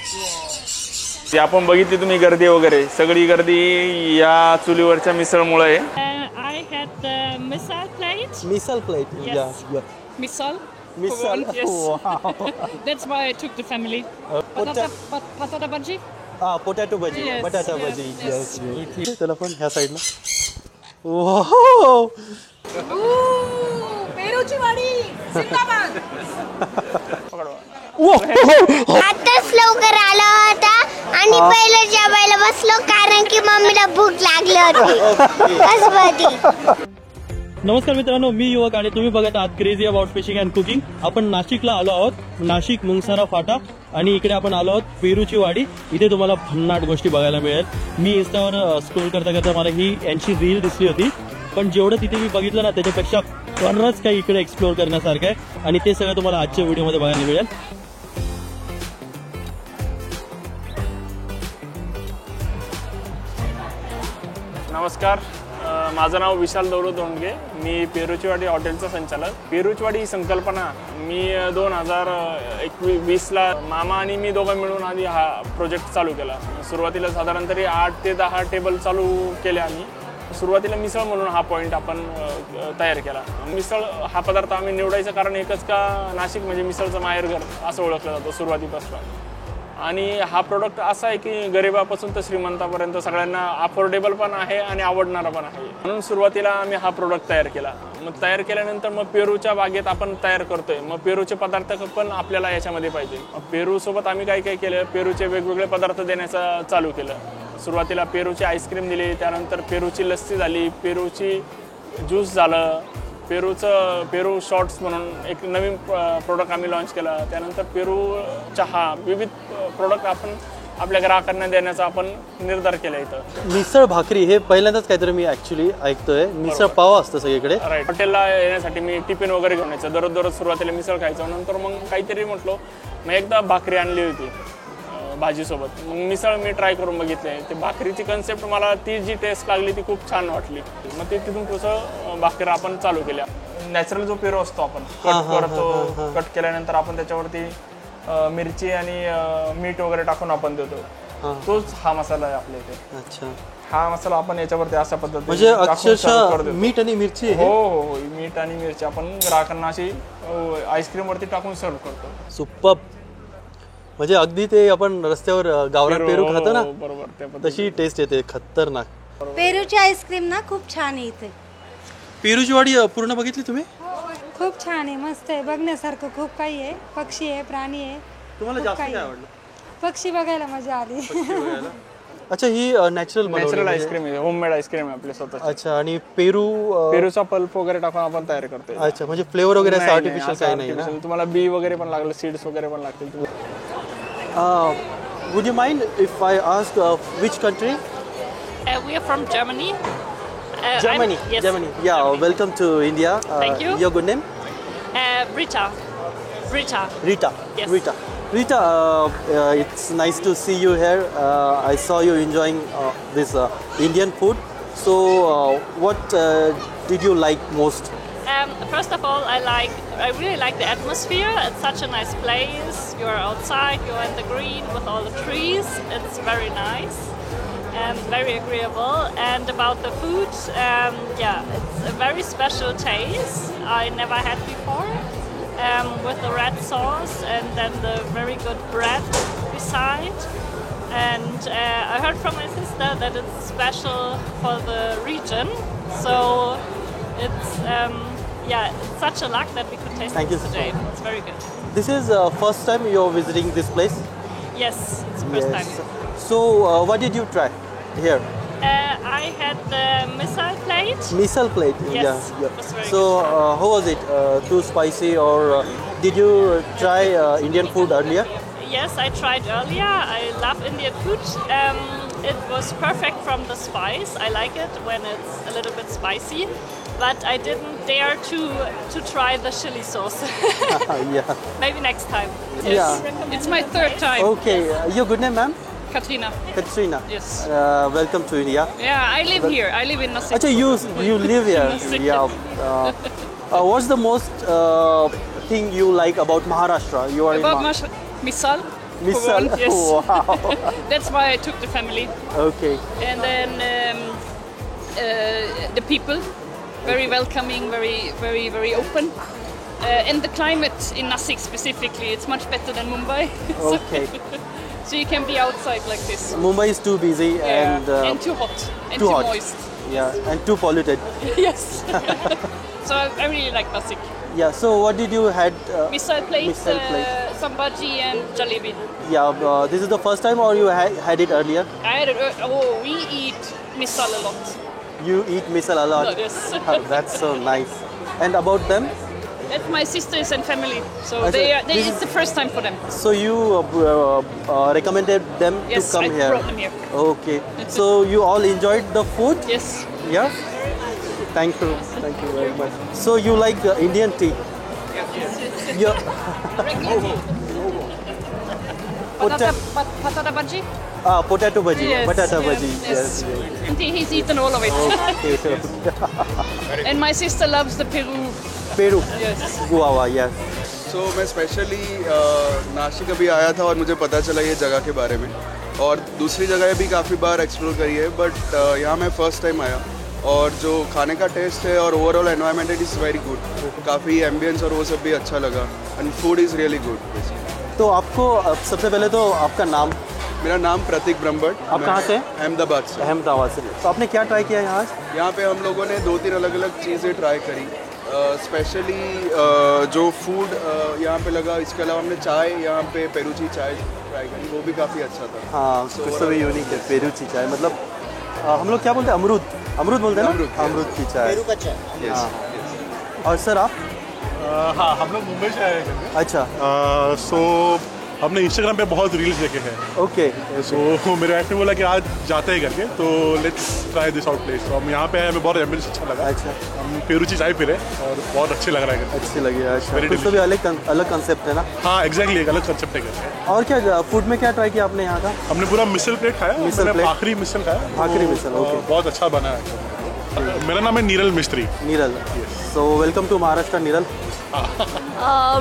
ते आपण बघितली तुम्ही गर्दी वगैरे सगळी गर्दी या चुलीवरच्या मिसळमुळे आहे. I had the misal plate. Misal plate. Yes. Yeah. Misal. Misal. Yes. Wow. That's why I took the family. Patata bhaji. Potato bhaji. Yes, Batata yes, bhaji. yes. Yes. त्याला पण ह्या साईडला. Wow. पेरूची वाडी. जिंदाबाद. आताच लवकर आला होता आणि पहिलं जेवायला बसलो कारण की मम्मीला भूक लागली होती. बस बधी. नमस्कार मित्रांनो, मी युवक आणि तुम्ही बघत आहात crazy about fishing and cooking. आपण नाशिकला आलो आहोत, नाशिक मुंगसारा फाटा, आणि इकडे आपण आलो आहोत पेरूची वाडी. इथे तुम्हाला भन्नाट गोष्टी बघायला मिळेल. मी इंस्टावर स्क्रोल करता करता मला ही यांची रील दिसली होती, पण जेवढं तिथे मी बघितलं ना त्याच्यापेक्षा बरंच काही इकडे एक्सप्लोर करण्यासारखं आहे आणि ते सगळं तुम्हाला आजच्या व्हिडिओमध्ये बघायला मिळेल. नमस्कार, माझं नाव विशाल दौलत धोंडगे. मी पेरूचीवाडी हॉटेलचा संचालक. पेरूचीवाडी ही संकल्पना मी 2020ला मामा आणि मी दोघं मिळून आधी हा प्रोजेक्ट चालू केला. सुरुवातीला साधारण तरी 8 ते 10 टेबल चालू केले आम्ही. सुरुवातीला मिसळ म्हणून हा पॉईंट आपण तयार केला. मिसळ हा पदार्थ आम्ही निवडायचं कारण एकच का नाशिक म्हणजे मिसळचं माहेरघर असं ओळखलं जातं सुरुवातीपासून. आणि हा प्रोडक्ट असा आहे की गरिबापासून तर श्रीमंतापर्यंत सगळ्यांना अफोर्डेबल पण आहे आणि आवडणारा पण आहे. म्हणून सुरुवातीला आम्ही हा प्रोडक्ट तयार केला. मग तयार केल्यानंतर मग पेरूच्या बागेत आपण तयार करतोय. मग पेरूचे पदार्थ पण आपल्याला याच्यामध्ये पाहिजे. पेरूसोबत आम्ही काय काय केलं, पेरूचे वेगवेगळे पदार्थ देण्याचं चालू केलं. सुरुवातीला पेरूची आईस्क्रीम दिली, त्यानंतर पेरूची लस्सी झाली, पेरूची ज्यूस झालं, पेरू शॉर्ट्स म्हणून एक नवीन प्रोडक्ट आम्ही लॉन्च केला. त्यानंतर पेरू चहा, विविध प्रोडक्ट आपण आपल्या ग्राहकांना देण्याचा आपण निर्धार केला. इथं मिसळ भाकरी हे पहिल्यांदाच काहीतरी मी ऍक्च्युली ऐकतोय. मिसळ पाव असतं सगळीकडे. राईट. हॉटेलला येण्यासाठी मी टिफिन वगैरे घेऊन यायचं. दररोज सुरुवातीला मिसळ खायचं, नंतर मग काहीतरी म्हटलो. मग एकदा भाकरी आणली होती भाजीसोबत. मग मिसळ मी ट्राय करून बघितले. ते भाकरीची कन्सेप्ट मला ती जी टेस्ट लागली ती खूप छान वाटली. मग ते तिथून कसं भाकरी आपण चालू केल्या. नॅचरल जो पेरू असतो आपण कट करतो, कट केल्यानंतर आपण त्याच्यावरती मिरची आणि मीठ वगैरे टाकून आपण देतो. तोच हा मसाला आहे आपल्या इथे. अच्छा. हा मसाला आपण याच्यावरती अशा पद्धतीने म्हणजे अक्षरशः मीठ आणि मिरची. हो हो हो, मीठ आणि मिरची आपण ग्राहकांना अशी आईस्क्रीम वरती टाकून सर्व करतो. सुपर. म्हणजे अगदी ते आपण रस्त्यावर गावरान पेरू खातो ना, बरोबर तशी टेस्ट येते. खतरनाक. पेरूची आईस्क्रीम ना खूप छान आहे इथे. पेरूची वाडी पूर्ण बघितली तुम्ही? खूप छान आहे, मस्त आहे, बघण्यासारखं खूप काही आहे. पक्षी आहे, प्राणी आहे. तुम्हाला जास्त काय आवडलं? पक्षी बघायला मजा आली. अच्छा, ही नॅचरल आईस्क्रीम आहे, होममेड आईस्क्रीम आहे आपल्या स्वतः. अच्छा. आणि पेरूचा पल्प वगैरे टाकून आपण तयार करतो. अच्छा, म्हणजे फ्लेवर वगैरे असं आर्टिफिशियल काही नाही ना? तुम्हाला बी वगैरे पण लागलं, सीड्स वगैरे पण लागतील. Would you mind if I ask which country? We are from Germany. Germany. Yes. Germany. Yeah. Germany. Welcome to India. Thank you. Your good name? Rita. Rita. Yes. Rita, it's nice to see you here. I saw you enjoying this Indian food. So, what did you like most? First of all, I really like the atmosphere. It's such a nice place. You're outside, you're in the green with all the trees. It's very nice and very agreeable. And about the food, yeah, it's a very special taste I never had before. With the red sauce and then the very good bread beside. And I heard from my sister that it's special for the region. So it's yeah, it's such a luck that we could taste Thank it you so today. much. It's very good. This is first time you're visiting this place? Yes, it's the first time. So, what did you try here? I had the misal plate. Misal plate. Yes, Yeah. it was very So, good. how was it? Too spicy, or did you try Indian food earlier? Yes, I tried earlier. I love Indian food. It was perfect from the spice. I like it when it's a little bit spicy, but I didn't dare to try the chili sauce. Yeah. Maybe next time. Yeah. It's my third time. Okay. Your good name, ma'am? Katrina. Katrina. Yes. Welcome to India. Yeah, I live here. I live in Nasik. Actually, you live here. Nasik. Yeah. What's the most thing you like about Maharashtra? You are About in misal. Misal. One, yes. Wow. That's why I took the family. Okay. And then the people, very welcoming, very open. And the climate in Nasik specifically, it's much better than Mumbai. Okay. So you can be outside like this. Mumbai is too busy and and too hot and too too hot. moist. Yeah, and too polluted. Yes. So I really like Nasik. Yeah. So what did you had? Misal plate, Misal plate. some bhaji and jalebi. Yeah. This is the first time, or you had it earlier? I had we eat misal a lot. You eat misal a lot. Yes. That's so nice. And about them? That's my sisters and family. So I see. it's the first time for them. So you recommended them Yes, to come I here? brought them here. Okay. So you all enjoyed the food? Yes. Yeah? Thank you very much. So you like Indian tea? Yeah. Patata bhaji? Potato bhaji, Yes, batata yeah, bhaji. yes. Yes. And he's eaten all of it. Okay. And my sister loves the Peru. Peru, Yes. guava, yes. So मैं specially Nashik अभी आया था और मुझे पता चला ये जगह के बारे में, और दूसरी जगह भी काफ़ी बार एक्सप्लोर करी है, बट यहाँ मैं फ़र्स्ट टाइम आया, और जो खाने का टेस्ट है और overall environment it is very good, काफ़ी एम्बियंस और वो सब भी अच्छा लगा, end food is really good. तो आपको सबसे पहले तो आपका नाम? मेरा नाम प्रतीक ब्रह्मभट्ट। आप कहाँ से? अहमदाबाद से। अहमदाबाद से। तो आपने क्या ट्राई किया यहाँ? यहाँ पे हम लोगों ने 2-3 अलग अलग चीज़ें ट्राई करी, स्पेशली जो फूड यहाँ पे लगा, इसके अलावा हमने चाय, यहाँ पे पेरूची चाय ट्राई करी, वो भी काफ़ी अच्छा था। हाँ, कुछ तो भी यूनिक है, पेरूची चाय, मतलब हम लोग क्या बोलते हैं, अमरूद बोलते हैं ना? अमरूद की चाय। पेरू का चाय। हाँ। और सर आप? हाँ, हम लोग मुंबई से आए हैं। अच्छा। सो हमने इंस्टाग्राम पे बहुत रील्स देखे हैं। ओके। सो मेरे एक्ट ने बोला कि आज जाते हैं करके, तो let's try this out place. तो हम यहाँ पे आए, हमें बहुत एम्बियंस अच्छा लगा। अच्छा। हम पेरूची चाय पी रहे और बहुत अच्छे लग रहा है। अच्छी लगी। अच्छा, कुछ तो भी अलग कंसेप्ट है ना? हाँ, एग्जैक्टली, एक अलग कंसेप्ट है करके। और क्या फूड में क्या ट्राई किया आपने यहाँ का? हमने पूरा मिसल प्लेट खाया, भाकरी मिसल खाया। भाकरी मिसल, ओके। बहुत अच्छा बना है। मेरा नाम है नीरल मिस्त्री। Niral, so welcome to Maharashtra Niral.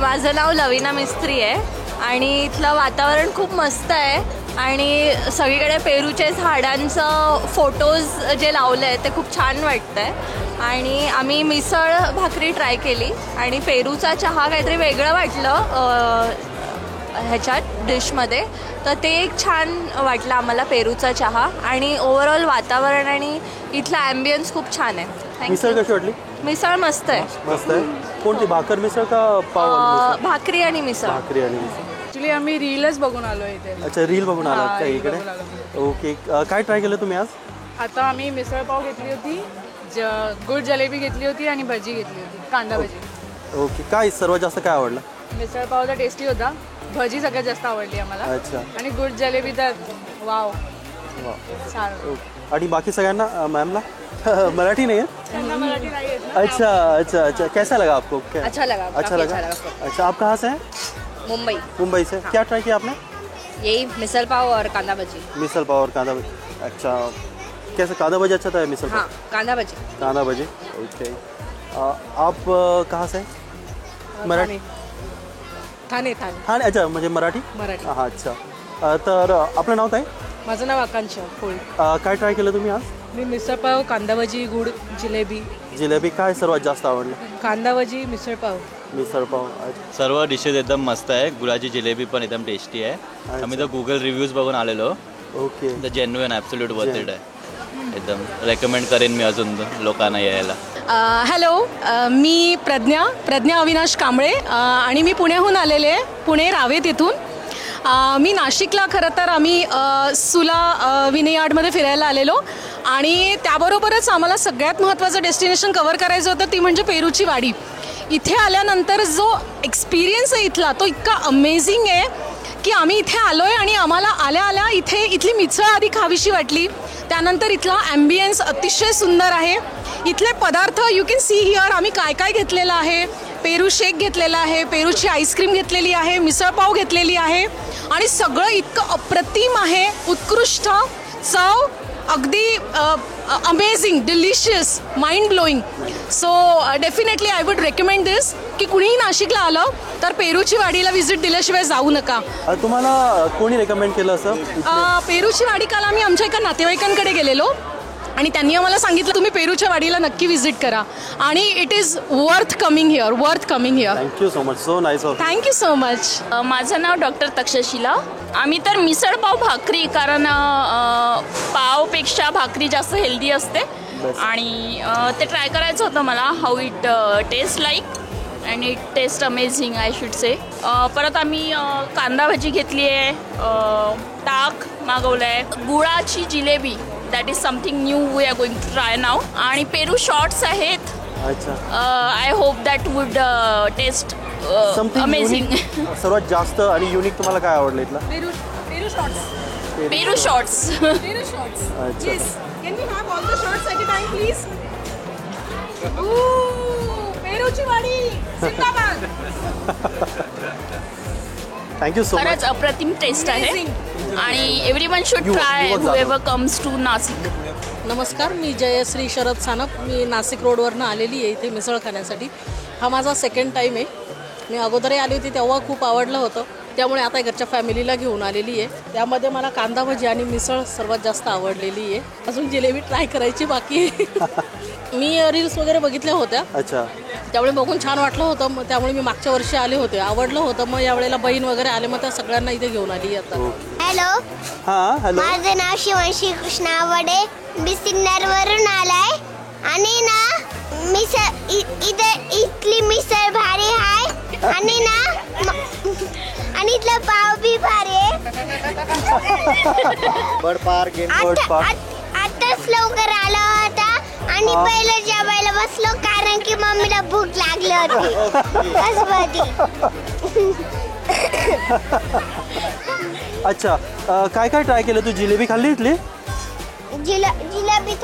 माझं नाव लवीना मिस्त्री आहे आणि इथलं वातावरण खूप मस्त आहे आणि सगळीकडे पेरूच्या झाडांचं फोटोज जे लावले आहेत ते खूप छान वाटतं आहे आणि आम्ही मिसळ भाकरी ट्राय केली आणि पेरूचा चहा काहीतरी वेगळं वाटलं ह्याच्यात डिशमध्ये, तर ते एक छान वाटलं आम्हाला पेरूचा चहा आणि ओव्हरऑल वातावरण आणि इथला ॲम्बियन्स खूप छान आहे। मिसळ कशी वाटली? मिसळ मस्त आहे। मस्त आहे। कोणती, भाकर मिसळ का पाव मिसळ? भाकरी आणि मिसळ। भाकरी आणि मिसळ। ॲक्च्युली आम्ही रीलच बघून आलो इथे। अच्छा, रील बघून आलात का इकडे? ओके, काय ट्राय केलं तुम्ही आज? आता आम्ही मिसळ पाव घेतली होती, गुळ जलेबी घेतली होती आणि भजी घेतली होती, कांदा भजी। ओके, काय सर्वात जास्त काय आवडलं? मिसळ पाव तर टेस्टी होता, भजी सगळ्यात जास्त आवडली आम्हाला। अच्छा। आणि गुळ जलेबी तर वाव, छान। आणि बाकी सगळ्यांना मॅमला मराठी नहीं है? मराठी नाही येत ना। अच्छा अच्छा अच्छा, कैसा लगा आपको? क्या? अच्छा लगा। अच्छा लगा। अच्छा, आप कहाँ से हैं? मुंबई। मुंबई से। क्या ट्राई किया आपने? यही मिसल पाव और कांदा भजी। मिसल पाव और कांदा भजी। अच्छा, कैसे? कांदा भजी अच्छा था? मिसल पाव? हाँ, कांदा भजी। कांदा भजी, ओके। आप कहाँ से? मराठी। ठाणे। ठाणे, अच्छा, म्हणजे मराठी? मराठी। हां, अच्छा। तर आपलं नाव काय? माझं नाव आकांक्षा फुल। काय ट्राय केलं तुम्ही आज? मी मिसळ पाव, कांदा भजी, गुळ जिलेबी। जिलेबी काय सर्वात जास्त आवडलं? कांदा भजी, मिसळ पाव। मिसळ पाव। सर्व डिशेस एकदम मस्त आहे, गुळाची जिलेबी पण एकदम टेस्टी आहे। आम्ही तर गुगल रिव्ह्यूज बघून आलेलो। Okay. The genuine absolute worth it आहे, एकदम रेकमेंड करेन मी अजून लोकांना यायला। हॅलो, मी प्रज्ञा अविनाश कांबळे आणि मी पुण्याहून आलेले आहे, पुणे रावेत इथून। मी नाशिकला खरं तर आम्ही सुला विनेयार्डमध्ये फिरायला आलेलो आणि त्याबरोबरच आम्हाला सगळ्यात महत्त्वाचं डेस्टिनेशन कव्हर करायचं होतं, ती म्हणजे पेरूची वाडी। इथे आल्यानंतर जो एक्सपिरियन्स आहे इथला तो इतका अमेझिंग आहे की आम्ही इथे आलो आहे आणि आम्हाला आल्या इथली मिसळ आधी खावीशी वाटली, त्यानंतर इथला ॲम्बियन्स अतिशय सुंदर आहे। इथले पदार्थ यू कॅन सी हिअर, आम्ही काय घेतलेलं आहे, पेरू शेक घेतलेला आहे, पेरूची आईस्क्रीम घेतलेली आहे, मिसळपाव घेतलेली आहे आणि सगळं इतकं अप्रतिम आहे, उत्कृष्ट चव, अगदी amazing, delicious, mind blowing. So definitely I would recommend this की कुणीही नाशिकला आलं तर पेरूची वाडीला व्हिजिट दिल्याशिवाय जाऊ नका. तुम्हाला कोणी रेकमेंड केलं असं? पेरूची वाडी काल आम्ही आमच्या एका नातेवाईकांकडे गेलेलो आणि त्यांनी आम्हाला सांगितलं तुम्ही पेरूच्या वाडीला नक्की व्हिजिट करा आणि it is worth coming here. Thank you so much. So nice. Thank you so much. माझं नाव डॉक्टर तक्षशिला. आम्ही तर मिसळ पाव भाकरी, कारण पावपेक्षा भाकरी जास्त हेल्दी असते आणि ते ट्राय करायचं होतं मला, how it taste like and it taste amazing I should say. परत आम्ही कांदा भजी घेतली आहे, ताक मागवलं आहे, गुळाची jalebi, that is something new we are going to try now. आणि पेरू शॉर्ट्स आहेत. I hope that would taste amazing. सर्वात जास्त आणि युनिक तुम्हाला काय आवडलं इथलं? पेरू shots. Can we have all the shots at a time, please? पेरूची वाडी जिंदाबाद. Thank you so much. खरंच अप्रतिम टेस्ट आहे आणि everyone should try whoever comes to Nashik. नमस्कार, मी जयश्री शरद सानप. मी नाशिक रोडवरनं आलेली आहे इथे मिसळ खाण्यासाठी. हा माझा सेकंड टाईम आहे. मी अगोदरही आली होती तेव्हा खूप आवडलं होतं, त्यामुळे आता घरच्या फॅमिलीला घेऊन आलेली आहे. त्यामध्ये मला कांदा भजी आणि मिसळ सर्वात जास्त आवडलेली आहे. अजून जिलेबी ट्राय करायची बाकी आहे. मी रील्स वगैरे बघितल्या होत्या. अच्छा. त्यामुळे बघून छान वाटलं होतं, मग त्यामुळे मी मागच्या वर्षी आले होते, आवडलं होतं. मग यावेळेला बहीण वगैरे आले, मग त्या सगळ्यांना इथे घेऊन आली आता. हॅलो. हॅलो. माझं नाव शिवांशी कृष्ण आवडे. मी सिन्नरवरून आलाय आणि ना मिसळ इथली मिसळ भारी आहे आणि ना आणि इथलं पाव बी भारी आहे. Bird park. आताच लवकर आला होता आणि पहिलं जेवायला बसलो कारण की मम्मीला भूक लागली होती. अच्छा. काय काय ट्राय केलं तू? जिलेबी खाल्ली इथली? जिलेबी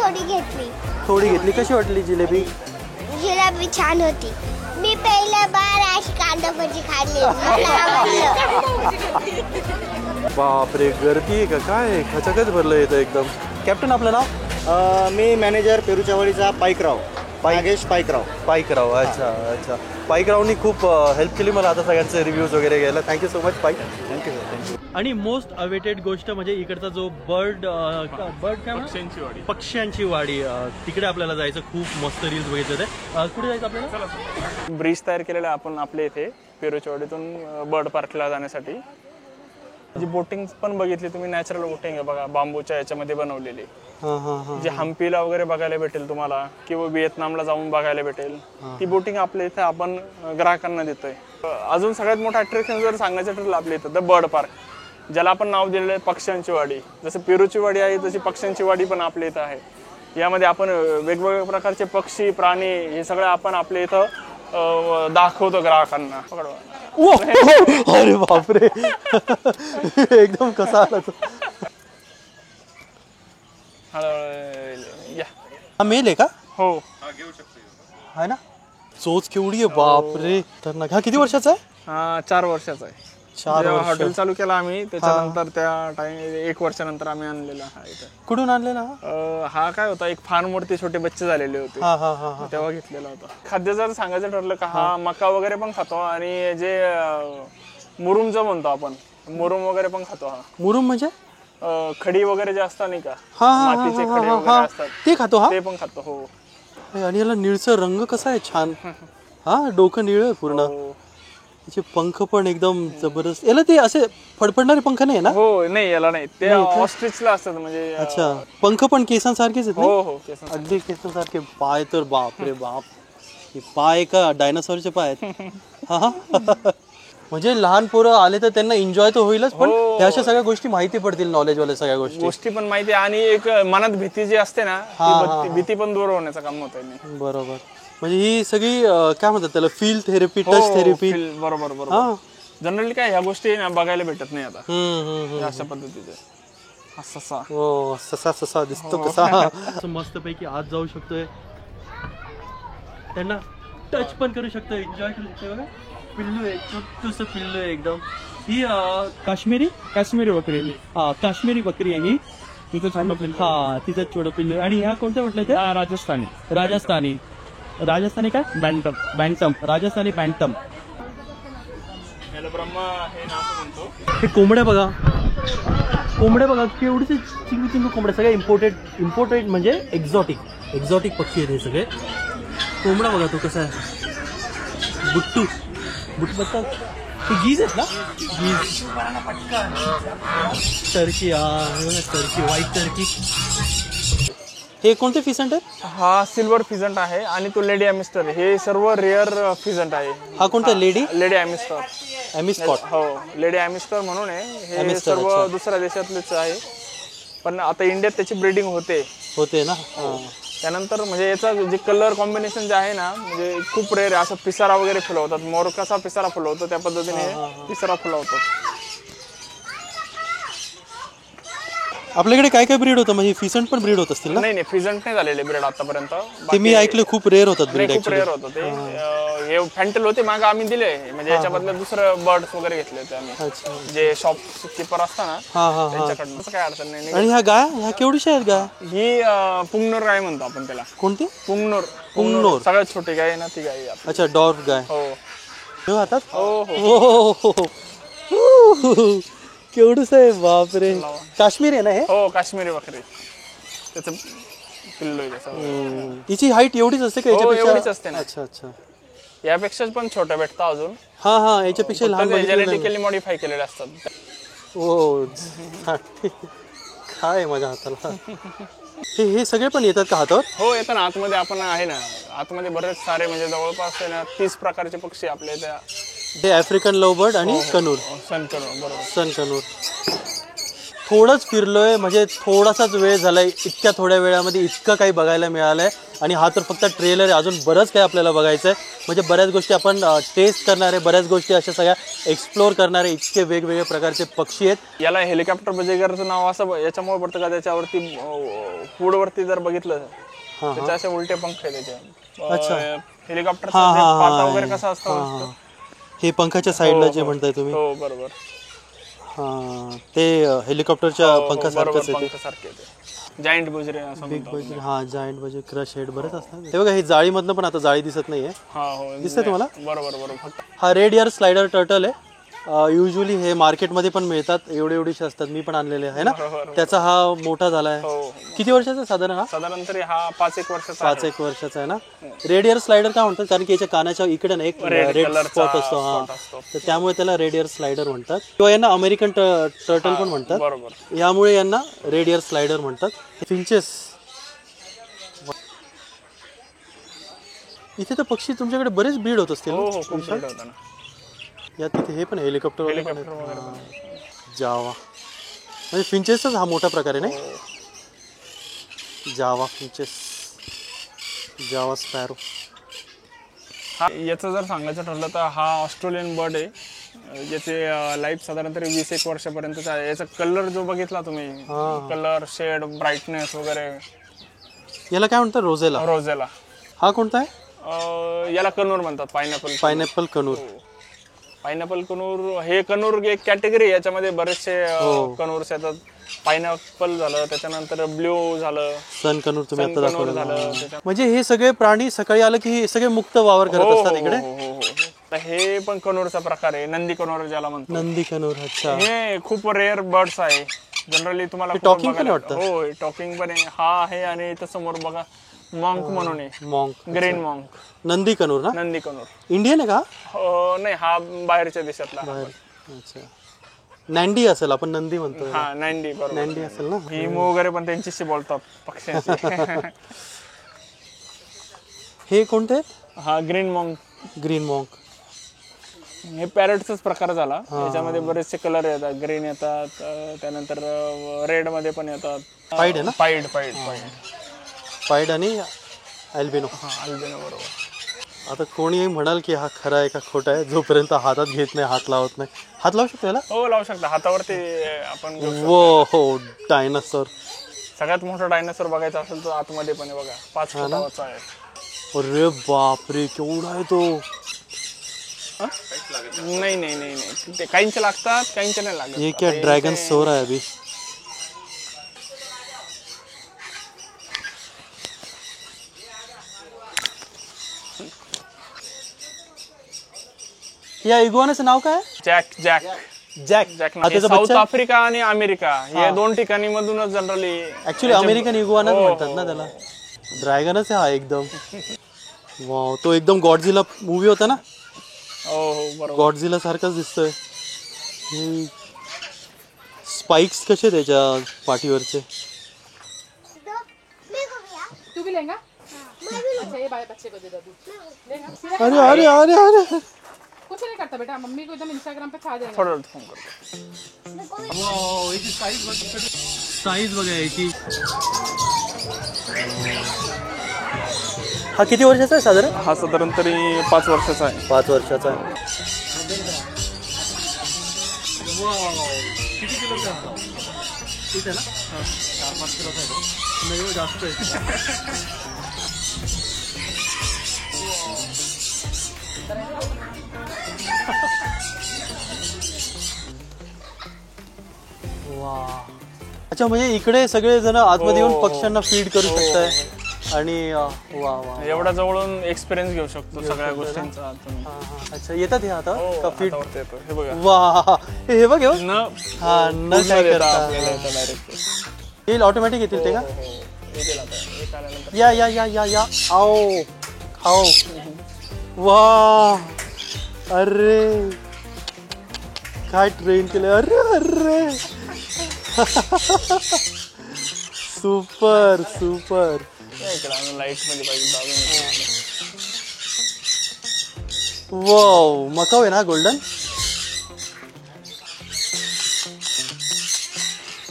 थोडी घेतली. कशी वाटली जिलेबी? जिलेबी छान होती. मी पहिल्या बार अशी कांदा भजी खाल्ली. बापरे, गर्दी आहे का काय? खचाखच भरलं येतं एकदम. कॅप्टन आपलं नाव? मी मॅनेजर पेरूच्या वाडीचा पाईकराव. नागेश पाईकराव. अच्छा. पाईकरावनी खूप हेल्प केली मला आता सगळ्यांचे रिव्ह्यूज वगैरे घ्यायला. थँक्यू सो मच पाईक. थँक्यू. आणि मोस्ट अवेटेड गोष्ट म्हणजे इकडचा जो बर्ड पक्ष्यांची वाडी, तिकडे आपल्याला जायचं. खूप मस्त रील्स बघितले होते. कुठे जायचं आपल्याला? ब्रिज तयार केलेला आहे आपण आपल्या इथे पेरूच्या वाडीतून बर्ड पार्कला जाण्यासाठी. जी बोटिंग पण बघितली तुम्ही, नॅचरल बोटिंग आहे बघा, बांबूच्या याच्यामध्ये बनवलेली. जे हम्पीला वगैरे बघायला भेटेल तुम्हाला किंवा व्हिएतनामला जाऊन बघायला भेटेल, ती बोटिंग आपल्या इथे आपण ग्राहकांना देतोय. अजून सगळ्यात मोठं अट्रॅक्शन जर सांगायचं ठरलं आपल्या इथं, द बर्ड पार्क, ज्याला आपण नाव दिलेलं आहे पक्ष्यांची वाडी. जसं पेरूची वाडी आहे तशी पक्ष्यांची वाडी पण आपल्या इथं आहे. यामध्ये आपण वेगवेगळ्या प्रकारचे पक्षी, प्राणी हे सगळं आपण आपल्या इथं दाखवतो ग्राहकांना. अरे बापरे, एकदम कसा आला तो. हा मेल आहे का? हो. आहे ना. चोच केवढी आहे बापरे. तर हा किती वर्षाचा आहे? 4 वर्षाचा आहे. हॉटेल चालू केला आम्ही, त्याच्यानंतर त्या टाइम 1 वर्षानंतर आम्ही आणलेला. कुठून आणलेला हा? काय होता, एक फार्मवरती छोटे बच्चे झालेले होते तेव्हा घेतलेला होता. खाद्य जर सांगायचं ठरलं का, हा मका वगैरे पण खातो आणि जे मुरुम जो म्हणतो आपण, मुरुम वगैरे पण खातो. हा मुरुम म्हणजे खडी वगैरे जे असतात नाही का, मातीचे खडे वगैरे असतात, ते खातो. हा, ते पण खातो. हो. आणि याला निळसर रंग कसा आहे, छान. हा, डोकं निळ पूर्ण. त्याचे पंख पण एकदम जबरदस्त. याला ते असे फडफडणारे पंख नाही ना? हो, नाही, याला नाही. ते ऑस्ट्रिचला असतात म्हणजे. अच्छा. पंख पण केसांसारखेच आहेत? हो, अगदी केसांसारखे. पाय तर बाप रे बाप, हे पाय का डायनासॉरचे पाय आहेत. म्हणजे लहान पोरं आले तर त्यांना एन्जॉय तर होईलच, पण ह्या अशा सगळ्या गोष्टी माहिती पडतील, नॉलेज वाले सगळ्या गोष्टी पण माहिती. आणि एक मनात भीती जी असते ना, ती भीती पण दूर होण्याचं काम होत आहे. बरोबर. म्हणजे ही सगळी काय म्हणतात त्याला, फील थेरपी, टच थेरपी. बरोबर. जनरली काय ह्या गोष्टी बघायला भेटत नाही आता अशा पद्धतीचे. ससा दिसतो कसा. मस्त पैकी आत जाऊ शकतोय, त्यांना टच पण करू शकतो, एन्जॉय करू शकतो. पिल्लू आहे, छोटूसं पिल्लू आहे एकदम. ही काश्मीरी बकरी. हा, काश्मीरी बकरी आहे ही. तिचं छोटं पिल्लू. हा, तिचं छोटं पिल्लू. आणि ह्या कोणत्या म्हटलं ते? राजस्थानी. राजस्थानी काय बँटम राजस्थानी बँटम. याला ब्रह्मा हे नाव म्हणतो. हे कोंबड्या बघा केवढीचे चिंगू कोंबड्या, सगळे इम्पोर्टेड म्हणजे एक्झॉटिक पक्षी आहेत हे सगळे. कोंबडा बघा तो कसा आहे, बुट्टू बघता. ते गीज आहेत ना, geese. Turkey, turkey, white turkey. हे कोणते फिसंट आहे? हा सिल्वर फिजंट आहे आणि तो लेडी ॲमिस्टर. हे सर्व रेअर फिजंट आहे. हा कोणता? लेडी ॲमिस्टॉट. हो, लेडी ॲमिस्टर म्हणून आहे. हे सर्व दुसऱ्या देशातलेच आहे, पण आता इंडियात त्याची ब्रीडिंग होते ना. त्यानंतर म्हणजे याचा जे कलर कॉम्बिनेशन जे आहे ना, म्हणजे खूप रेअर आहे. असं पिसारा वगैरे फुलवतात, मोर कसा पिसारा फुलवतो त्या पद्धतीने पिसारा फुलवतात. आपल्याकडे काय ब्रीड होतं, म्हणजे फिसंट पण ब्रीड होत असतील ना? नाही फिजंट नाही झालेले ब्रीड आतापर्यंत. ते मी ऐकलं खूप रेअर होतात ब्रीड. खूप रेअर होतं ते. हे फॅन्टल होते मागे आम्ही दिले, म्हणजे याच्या बदल्यात दुसरं बर्ड्स वगैरे घेतले होते आम्ही, जे शॉप कीपर असताना त्यांच्याकडनं. काय अडचण नाही. आणि ह्या गाय केवढीशा आहेत गाय? ही पुंगनूर गाय म्हणतो आपण त्याला. कोणती? पुंगनूर सगळ्यात छोटी गाय ना ती गाय. अच्छा, डॉर्फ गाय. हो हातात. हो. केवढूस आहे, बापरे. काश्मीर आहे ना हे? हो, काश्मीरी बकरी. त्याचं पिल्लू आहे त्याचं. तिची हाईट एवढीच असते का? एवढीच असते ना. अच्छा. यापेक्षा पण छोट्या भेटतात अजून. हा याच्यापेक्षा लहान. जेनेटिकली मॉडिफाय केलेले असतात. हो, काय माझ्या हाताला. हे सगळे पण येतात का हातावर? हो, येतात ना. आतमध्ये आपण आहे ना, आतमध्ये बरेच सारे म्हणजे जवळपास 30 प्रकारचे पक्षी आपल्या इथे. हे आफ्रिकन लवबर्ड आणि कनूर. सन कनूर. थोडंच फिरलोय, म्हणजे थोडासाच वेळ झालाय. इतक्या थोड्या वेळामध्ये इतकं काही बघायला मिळालंय. आणि हा तर फक्त ट्रेलर आहे, अजून बरंच काही आपल्याला बघायचं आहे. म्हणजे बऱ्याच गोष्टी आपण टेस्ट करणारे, बऱ्याच गोष्टी अशा सगळ्या एक्सप्लोर करणारे इतके वेगवेगळे प्रकारचे पक्षी आहेत. याला हेलिकॉप्टर बजेगरचं नाव असं याच्यामुळे पडतं का, त्याच्यावरती फूडवरती जर बघितलं त्याच्या असे उलटे पंख आहे त्याचे. हेलिकॉप्टरचा पाटा वगैरे कसा असतो, हे पंखाच्या साईडला जे म्हणताय तुम्ही. हो, बरोबर. ते हेलिकॉप्टरच्या पंखासारखंच आहे. जायंट बजरे, बिग बजरे. जायंट बजरे, क्रश हेड बरेच असतात. ते बघा, हे जाळीमधनं पण आता जाळी दिसत नाहीये. दिसतंय तुम्हाला? बरोबर. हा रेड इयर स्लायडर टर्टल आहे. युजली हे मार्केटमध्ये पण मिळतात, एवढेशे असतात. मी पण आणलेले आहे ना. त्याचा हा मोठा झालाय. किती वर्षाचा साधारण? साधारण तरी हा 5-1 वर्षाचा. 5-1 वर्षाचा आहे ना. रेड इयर स्लायडर काय म्हणतात, कारण की याच्या कानाच्या इकडे ना एक रेड स्पॉट असतो. तर त्यामुळे त्याला रेड इयर स्लायडर म्हणतात. किंवा यांना अमेरिकन टर्टल पण म्हणतात. यामुळे यांना रेड इयर स्लायडर म्हणतात. फिंचेस. इथे तर पक्षी तुमच्याकडे बरेच ब्रीड होत असतील. या तिथे हे पण हेलिकॉप्टर जावा, म्हणजे फिंचेसच हा मोठा प्रकार आहे नाही. जावा फिंचेस, जावा स्पॅरो. याचं जर सांगायचं ठरलं तर हा ऑस्ट्रेलियन बर्ड आहे. याचे लाईफ साधारण तरी 20-1 वर्षापर्यंतचा आहे. याचा कलर जो बघितला तुम्ही, कलर शेड ब्राईटनेस वगैरे. याला काय म्हणतात? रोझेला. हा कोणता आहे? याला कनूर म्हणतात. पायनॅपल कनूर. पायनॅपल कनूर. हे कनूर एक कॅटेगरी. याच्यामध्ये बरेचसे कनूर्स येतात. पायनॅपल झालं, त्याच्यानंतर ब्ल्यू झालं, सन कनूर तुम्ही आता दाखवलं. म्हणजे हे सगळे प्राणी सकाळी आलं की हे सगळे मुक्त वावर करत असतात इकडे. हे पण कनूरचा प्रकार आहे, नंदी कनूर ज्याला म्हणतो. नंदी कनूर. अच्छा. हे खूप रेअर बर्ड्स आहे. जनरली तुम्हाला टॉकिंग पण वाटतं. हो, टॉकिंग पण आहे. हा आहे. आणि इथं समोर बघा मॉन्क म्हणून आहे. Monk, green monk. Nanday conure ना? नंदी कनूर. इंडियन आहे का? नाही, हा बाहेरच्या देशातला. अच्छा. नँडी असेल, आपण नंदी म्हणतो. नँडी. बरोबर, नँडी असेल ना. हिमो वगैरे पण त्यांच्याशी बोलतात पक्ष्यांशी. हे कोणते? हा ग्रीन मॉन्क. हे पॅरटचाच प्रकार झाला. याच्यामध्ये बरेचसे कलर येतात. ग्रीन येतात, त्यानंतर रेड मध्ये पण येतात. पाईड आहे ना? पाईड आणि अल्बिनो. बरोबर. आता कोणी म्हणाल की हा खरा आहे का खोटा आहे, जोपर्यंत हातात घेत नाही, हात लावत नाही. हात लावू शकतो याला? हो, लावू शकता. हातावरती आपण. हो, डायनासोर. सगळ्यात मोठा डायनासोर बघायचा असेल तर आतमध्ये पण बघा, 5 फुटाचा आहे. अरे बापरे, केवढा आहे तो. नाही, ते काहींचे लागतात, काहींचे नाही लागत. ये क्या ड्रैगन सोर है अभी. या इगुआनाचं नाव काय? Jack jack jack. South Africa आणि अमेरिका या 2 ठिकाणी मधूनच जनरली ऍक्च्युली अमेरिकन इगुआनाच म्हणतात ना त्याला. ड्रॅगनच आहे हा एकदम. वाव, तो एकदम गॉडझिला मूवी होता ना. हो बरोबर. गॉडझिला सारखाच दिसतोय. स्पाइक्स कसे त्याच्या पाठीवरचे. तू भी लेगा? अच्छा ये बच्चे को दे दो तू. लेगा? अरे अरे अरे अरे कुछ नहीं करता बेटा, मम्मी को एकदम इंस्टाग्राम पे छा देगा. थोडं फोन करतो. वाव, याची साईज बघा याची. हा किती वर्षाचा आहे साधारण? हा साधारण तरी 5 वर्षाचा आहे. 5 वर्षाचा आहे. किती किलोचा आहे? ठीक आहे ना. 4-5 किलोचा आहे. नाही जास्त आहे. अच्छा, म्हणजे इकडे सगळे जण आतमध्ये येऊन पक्ष्यांना फीड करू शकताय आणि वा वा एवढा जवळून एक्सपिरियन्स घेऊ शकतो सगळ्या गोष्टींचा. अच्छा, येतात हे आता का फीड? हे बघा. वा, हे बघ न काय करता येईल, ऑटोमॅटिक येतील ते का? या या या या या आओ खाओ. वा, अरे काय ट्रेन केले. अरे अरे सुपर सुपर. लाईट मध्ये पाहिजे. वाव, मकाऊ आहे ना golden.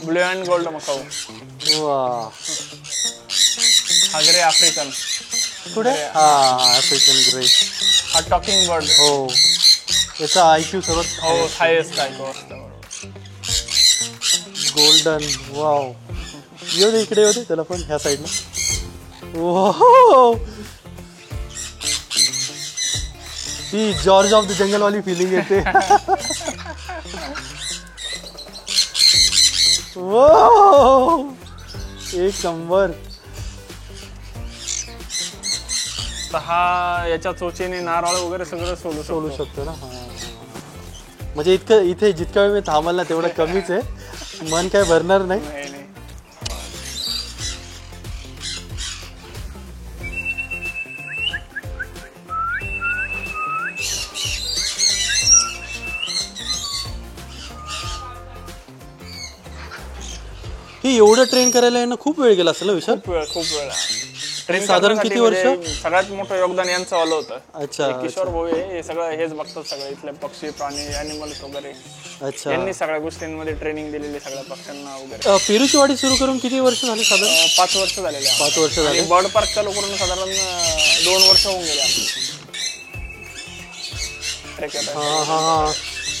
Blue and gold Macau. वा, हा ग्रे आफ्रिकन. कुठे? हा आफ्रिकन ग्रे. हा टॉकिंग बर्ड. हो, याचा IQ सर्वात हायेस्ट IQ असतं. गोल्डन. वाव, येऊ दे इकडे, येऊ दे त्याला पण ह्या साईडला. वाव, ती जॉर्ज ऑफ द जंगल वाली फिलिंग येते. वाव, एक नंबर. हा याच्या चोचेने नारळ वगैरे सगळं सोडू शकतो ना. म्हणजे इतकं इथे जितका वेळ मी थांबाल ना तेवढं कमीच आहे. मन काय भरणार नाही. ही एवढं ट्रेन करायला आहे ना, खूप वेळ गेला असेल ना विशाल? खूप वेळ. ट्रेन साधारण किती वर्ष? सगळ्यात मोठं योगदान यांचं आलं होतं. अच्छा, किशोर भाऊ हे सगळं हेच बघतात, सगळं इथले पक्षी प्राणी ॲनिमल्स वगैरे. अच्छा, यांनी सगळ्या गोष्टींमध्ये ट्रेनिंग दिलेली सगळ्या पक्ष्यांना वगैरे. पेरूची वाडी सुरू करून किती वर्ष झाली साधारण? 5 वर्ष झालेले. 5 वर्ष झाले. बर्ड पार्क चालू करून साधारण 2 वर्ष होऊन गेले. हा हा हा,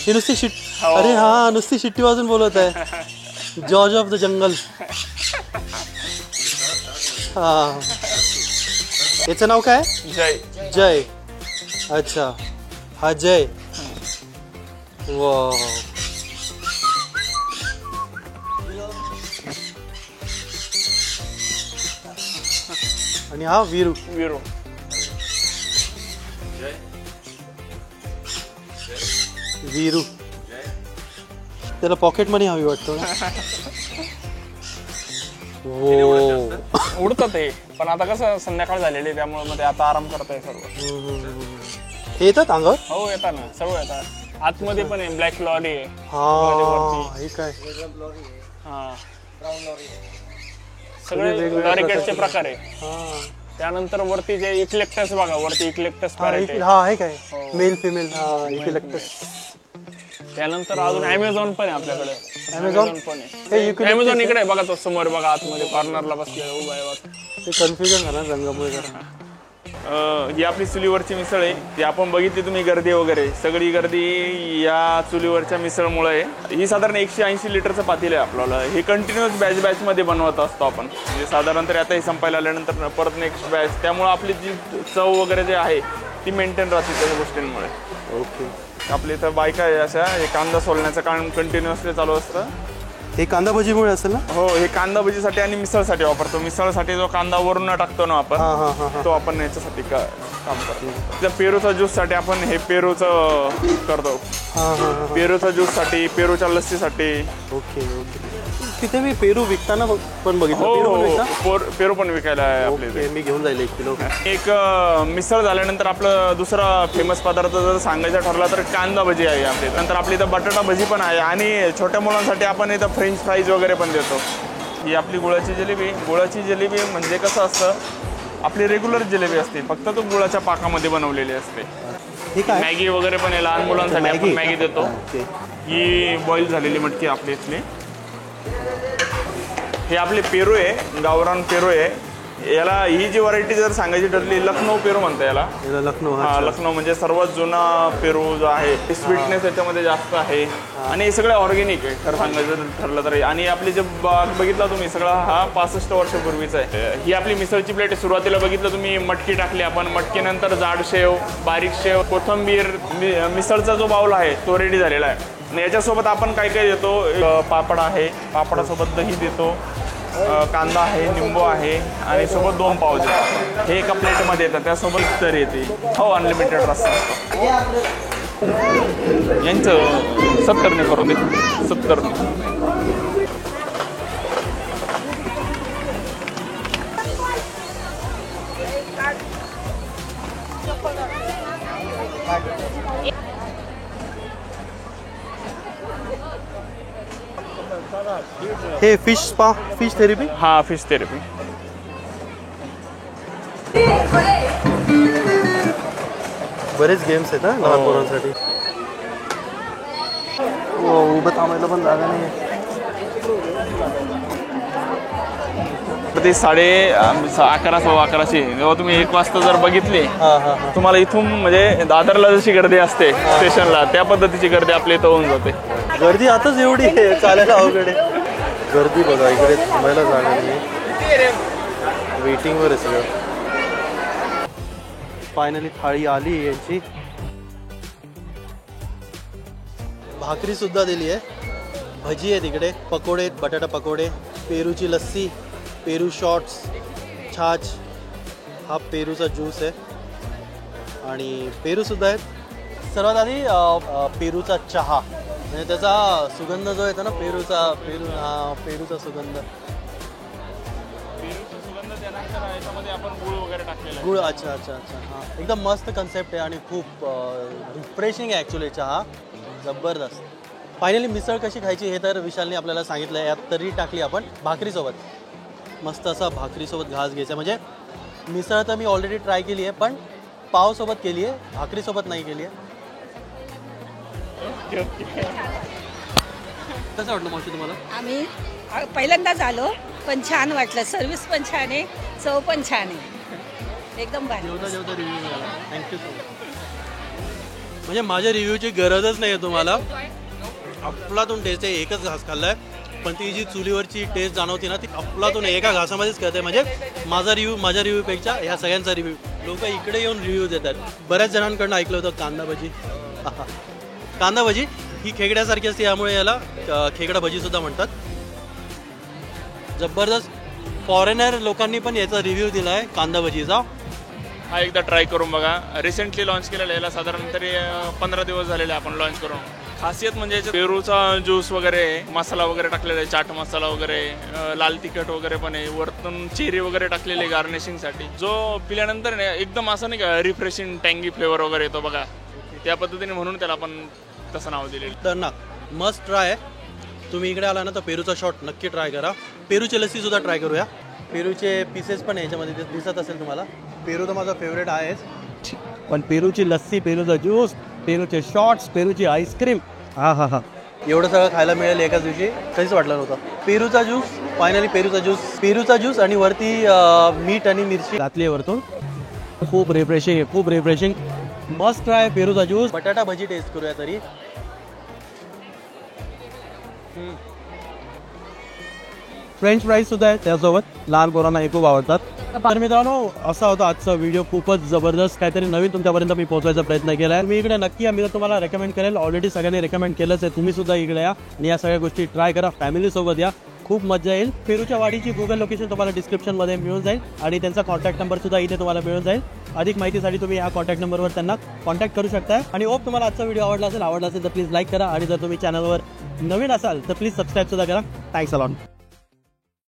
ही नुसती शिट्टी. अरे हा, नुसती शिट्टी वाजून बोलत आहे. George of the jungle. हा, याचं नाव काय? जय. जय. अच्छा, हा जय. वाव, आणि हा वीरू. वीरू. वीरू, त्याला पॉकेट मनी हवी वाटतो ना. हो, उडतात ते, पण आता कसं संध्याकाळ झालेली त्यामुळे मग ते आता आराम करताय सर्व. हे येतात अंगावर? हो, येतात ना, सर्व येतात. आतमध्ये पण आहे ब्लॅक लॉरी आहे. हा, हे काय? हा, सगळे लॉरीकेटचे प्रकार आहे. त्यानंतर वरती जे इक्लेक्टस बघा, वरती इक्लेक्टस पॅरेट आहे. हा, हे काय? Male female. हा, इक्लेक्टस. त्यानंतर अजून अमेझॉन पण आहे आपल्याकडे. अमेझॉन पण आहे. अमेझॉन इकडे बघा, तो समोर बघा, आतमध्ये कॉर्नरला बसलेला उभा आहे. ते कन्फ्युजन झालं रंगामुळे जरा. ही आपली चुलीवरची मिसळ आहे. ती आपण बघितली तुम्ही, गर्दी वगैरे सगळी गर्दी या चुलीवरच्या मिसळमुळे आहे. ही साधारण 180 लिटरचं पातेलं आहे आपल्याला. हे कंटिन्युअस बॅच मध्ये बनवत असतो आपण. म्हणजे साधारण तरी आता हे संपायला आल्यानंतर परत नेक्स्ट बॅच. त्यामुळे आपली जी चव वगैरे जे आहे ती मेंटेन राहते त्या गोष्टींमुळे. ओके. आपली इथं बायका आहे अशा, हे कांदा सोलण्याचं काम कंटिन्युअसली चालू असतं. हे कांदा भजीमुळे असेल ना? हो, हे कांदा भजीसाठी आणि मिसळसाठी वापरतो. मिसळसाठी जो कांदा वरून टाकतो ना आपण, तो आपण याच्यासाठी काम करतो. पेरूचा ज्यूससाठी आपण हे पेरूचं करतो. पेरूचा ज्यूससाठी, पेरूच्या लस्सीसाठी. Okay okay. तिथे मी पेरू विकताना पण बघितलं. हो, पेरू पण विकायला आहे आपले. मी घेऊन जाईल 1 किलो. एक मिसळ झाल्यानंतर आपलं दुसरा फेमस पदार्थ जर सांगायचा ठरला तर कांदा भजी आहे आपली. नंतर आपली इथं बटाटा भजी पण आहे आणि छोट्या मुलांसाठी आपण इथं फ्रेंच फ्राईज वगैरे पण देतो. ही आपली गुळाची जिलेबी. गुळाची जिलेबी म्हणजे कसं असतं, आपली रेग्युलर जिलेबी असते, फक्त तो गुळाच्या पाकामध्ये बनवलेली असते. मॅगी वगैरे पण आहे, लहान मुलांसाठी आपण मॅगी देतो. ही बॉईल झालेली मटकी आपली इथली. हे आपले पेरू आहे, गावरान पेरू आहे. याला ही जी व्हरायटी जर सांगायची ठरली, लखनौ पेरू म्हणतात याला. लखनौ म्हणजे सर्वात जुना पेरू जो आहे. स्वीटनेस याच्यामध्ये जास्त आहे आणि हे सगळं ऑर्गॅनिक आहे खरं सांगायचं ठरलं तर. आणि आपली जे बाग बघितला तुम्ही सगळा हा 65 वर्षापूर्वीचा आहे. ही आपली मिसळची प्लेट आहे. सुरुवातीला बघितलं तुम्ही मटकी टाकली आपण. मटकीनंतर जाड शेव, बारीक शेव, कोथिंबीर, मिसळचा जो बाउल आहे तो रेडी झालेला आहे. आणि याच्यासोबत आपण काय काय देतो, पापड आहे, पापडासोबत दही देतो, कांदा आहे, लिंबू आहे आणि सोबत 2 पाव देतो. हे एका प्लेटमध्ये येतं, त्यासोबत तर येते. हो, अनलिमिटेड रस्सा असतो. यांचं 70 करून दे, 70. हे फिश स्पा, फिश थेरपी. हा, फिश थेरपी. बरेच गेम्स आहेत ना लहान पोरांसाठी. उभं थांबायला पण जागा नाही. ते 11:15 जेव्हा तुम्ही 1 वाजता जर बघितले, तुम्हाला इथून म्हणजे दादरला जशी गर्दी असते स्टेशनला, त्या पद्धतीची गर्दी आपल्या इथं होऊन जाते. गर्दी आताच एवढी आहे, चालायला अवघड आहे. गर्दी बघा, इकडे थांबायला जागा नाही. वेटिंगवर आहे सगळं. फायनली थाळी आली यांची. भाकरी सुद्धा दिली आहे, भजी आहे तिकडे, पकोडे आहेत, बटाटा पकोडे, पेरूची लस्सी, पेरू शॉट्स, छाछ, हा पेरूचा ज्यूस आहे आणि पेरूसुद्धा आहेत. सर्वात आधी पेरूचा चहा, म्हणजे त्याचा सुगंध जो येतो ना, पेरूचा सुगंध. गुळ. अच्छा अच्छा अच्छा. हां, एकदम मस्त कन्सेप्ट आहे आणि खूप रिफ्रेशिंग आहे ॲक्च्युली चहा. जबरदस्त. फायनली मिसळ कशी खायची हे तर विशालने आपल्याला सांगितलं आहे. यात तरी टाकली आपण भाकरीसोबत. मस्त असा भाकरीसोबत घास घ्यायचा. म्हणजे मिसळ तर मी ऑलरेडी ट्राय केली आहे, पण पावसोबत केली आहे, भाकरीसोबत नाही केली आहे. कसं वाटलं मावशी तुम्हाला? आम्ही पहिल्यांदाच आलो, पण छान वाटलं. सर्व्हिस पण छान आहे, चव पण छान आहे, एकदम भारी. जेवता रिव्ह्यू मिळाला. Thank you so much. म्हणजे माझ्या रिव्ह्यूची गरजच नाही आहे तुम्हाला. अफलातून टेस्ट आहे. एकच घास खाल्लाय, पण ती जी चुलीवरची टेस्ट जाणवती ना, ती अफलातून एका घासामध्येच कळते. म्हणजे माझ्या रिव्ह्यूपेक्षा ह्या सगळ्यांचा रिव्ह्यू. लोक इकडे येऊन रिव्ह्यू देतात. बऱ्याच जणांकडनं ऐकलं होतं कांदा भजी. कांदा भजी ही खेकड्यासारखी असते, यामुळे याला खेकडा भजीसुद्धा म्हणतात. जबरदस्त. फॉरेनर लोकांनी पण याचा रिव्ह्यू दिला आहे कांदा भजीचा. हा एकदा ट्राय करून बघा. रिसेंटली लॉन्च केलेला, याला साधारण तरी 15 दिवस झालेले आपण लॉन्च करून. खासियत म्हणजे याच्यात पेरूचा ज्यूस वगैरे, मसाला वगैरे टाकलेला आहे, चाट मसाला वगैरे, लाल तिखट वगैरे पण आहे, वरतून चेरी वगैरे टाकलेले गार्निशिंगसाठी. जो पिल्यानंतर एकदम असं नाही का रिफ्रेशिंग टँगी फ्लेवर वगैरे येतो बघा, त्या पद्धतीने, म्हणून त्याला आपण तसं नाव दिलेलं. तर ना मस्ट ट्राय. तुम्ही इकडे आला ना तर पेरूचा शॉट नक्की ट्राय करा. पेरूची लस्सीसुद्धा ट्राय करूया. पेरूचे पीसेस पण याच्यामध्ये दिसत असेल तुम्हाला. पेरू तर माझा फेवरेट आहेच, पण पेरूची लस्सी, पेरूचा ज्यूस, पेरूचे शॉट्स, पेरूची आईस्क्रीम, हा एवढं सगळं खायला मिळेल एकाच दिवशी. काहीच वाटलं नव्हतं. पेरूचा ज्यूस, फायनली पेरूचा ज्यूस आणि वरती मीठ आणि मिरची घातली आहे वरतून. खूप रिफ्रेशिंग. मस्ट ट्राय पेरूचा ज्यूस. बटाटा भजी टेस्ट करूया तरी. फ्रेंच फ्राईज सुद्धा आहे त्यासोबत, लहान पोरांना हे खूप आवडतात. तर मित्रांनो असा होता आजचा व्हिडिओ, खूपच जबरदस्त काहीतरी नवीन तुमच्यापर्यंत मी पोहोचवायचा प्रयत्न केला आहे. मी इकडे नक्की मी तर तुम्हाला रेकमेंड करेल, ऑलरेडी सगळ्यांनी रेकमेंड केलंच आहे. तुम्ही सुद्धा इकडे या आणि या सगळ्या गोष्टी ट्राय करा, फॅमिलीसोबत या, खूप मजा येईल. पेरूच्या वाडीची गुगल लोकेशन तुम्हाला डिस्क्रिप्शनमध्ये मिळून जाईल आणि त्यांचा कॉन्टॅक्ट नंबर सुद्धा इथे तुम्हाला मिळून जाईल. अधिक माहितीसाठी तुम्ही या कॉन्टॅक्ट नंबरवर त्यांना कॉन्टॅक्ट करू शकता. आणि होप तुम्हाला आजचा व्हिडिओ आवडला असेल तर प्लीज लाईक करा आणि जर तुम्ही चॅनलवर नवीन असाल तर प्लीज सबस्क्राईब सुद्धा करा. Thanks a lot.